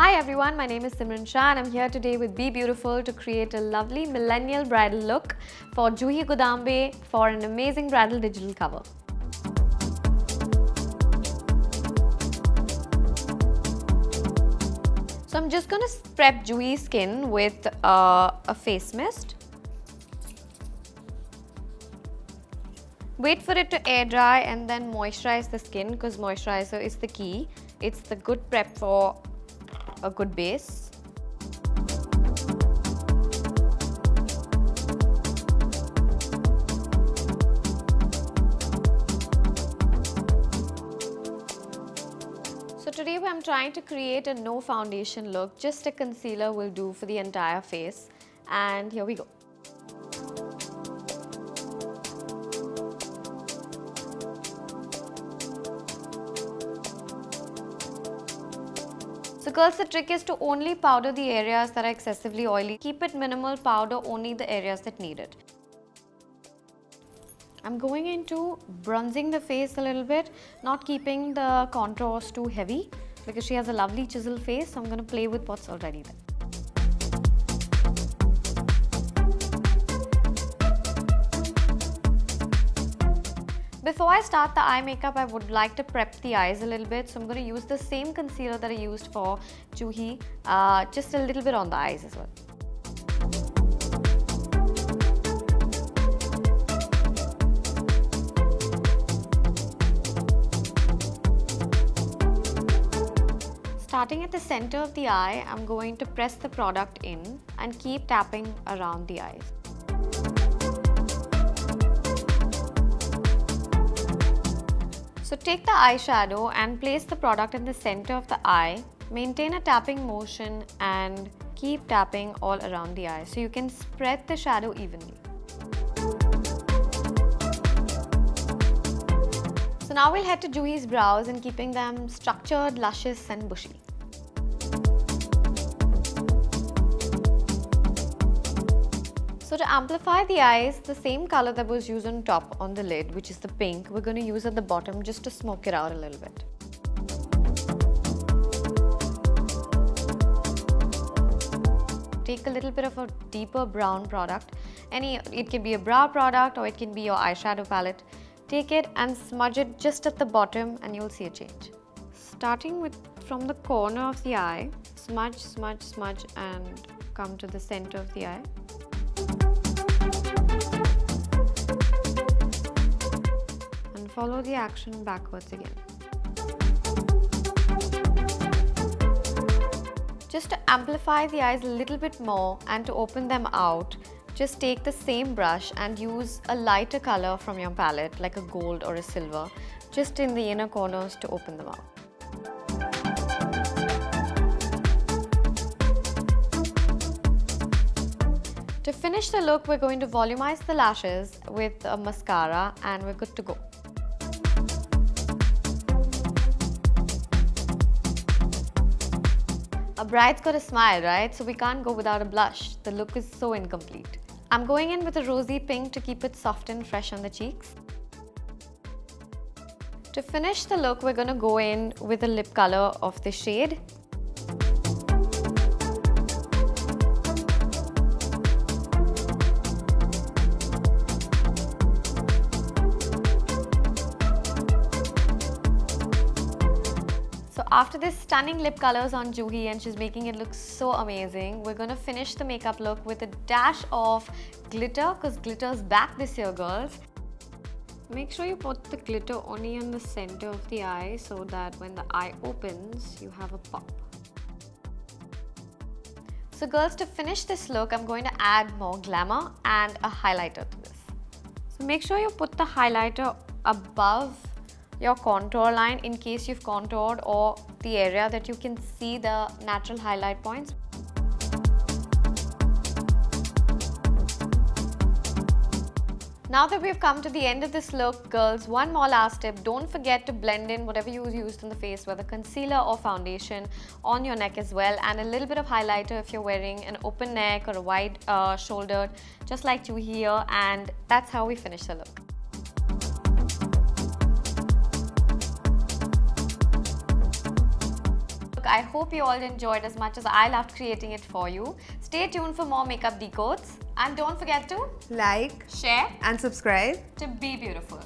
Hi everyone, my name is Simran Shah and I'm here today with Be Beautiful to create a lovely millennial bridal look for Juhi Godambe for an amazing bridal digital cover. So I'm just going to prep Juhi's skin with a face mist. Wait for it to air dry and then moisturize the skin because moisturizer is the key. It's the good prep for a good base. So today I'm trying to create a no foundation look. Just a concealer will do for the entire face. And here we go. So girls, the trick is to only powder the areas that are excessively oily. Keep it minimal, powder only the areas that need it. I'm going into bronzing the face a little bit, not keeping the contours too heavy because she has a lovely chisel face, so I'm going to play with what's already there. Before I start the eye makeup, I would like to prep the eyes a little bit. So I'm going to use the same concealer that I used for Juhi, just a little bit on the eyes as well. Starting at the center of the eye, I'm going to press the product in and keep tapping around the eyes. So take the eyeshadow and place the product in the center of the eye. Maintain a tapping motion and keep tapping all around the eye so you can spread the shadow evenly. So now we'll head to Juhi's brows and keeping them structured, luscious and bushy. So to amplify the eyes, the same color that was used on top on the lid, which is the pink, we're going to use at the bottom just to smoke it out a little bit. Take a little bit of a deeper brown product. It can be a brow product or it can be your eyeshadow palette. Take it and smudge it just at the bottom and you'll see a change. Starting from the corner of the eye, smudge, smudge, smudge and come to the center of the eye. And follow the action backwards again. Just to amplify the eyes a little bit more and to open them out, just take the same brush and use a lighter color from your palette, like a gold or a silver, just in the inner corners to open them out. To finish the look, we're going to volumize the lashes with a mascara and we're good to go. A bride's got a smile, right? So we can't go without a blush. The look is so incomplete. I'm going in with a rosy pink to keep it soft and fresh on the cheeks. To finish the look, we're going to go in with a lip color of the shade. After this stunning lip colors on Juhi and she's making it look so amazing, we're going to finish the makeup look with a dash of glitter because glitter's back this year, girls. Make sure you put the glitter only in the center of the eye so that when the eye opens, you have a pop. So girls, to finish this look, I'm going to add more glamour and a highlighter to this. So make sure you put the highlighter above your contour line in case you've contoured or the area that you can see the natural highlight points. Now that we've come to the end of this look, girls, one more last tip. Don't forget to blend in whatever you used on the face, whether concealer or foundation, on your neck as well, and a little bit of highlighter if you're wearing an open neck or a wide shouldered, just like Juhi here, and that's how we finish the look. I hope you all enjoyed as much as I loved creating it for you. Stay tuned for more makeup decodes and don't forget to like, share and subscribe to be beautiful.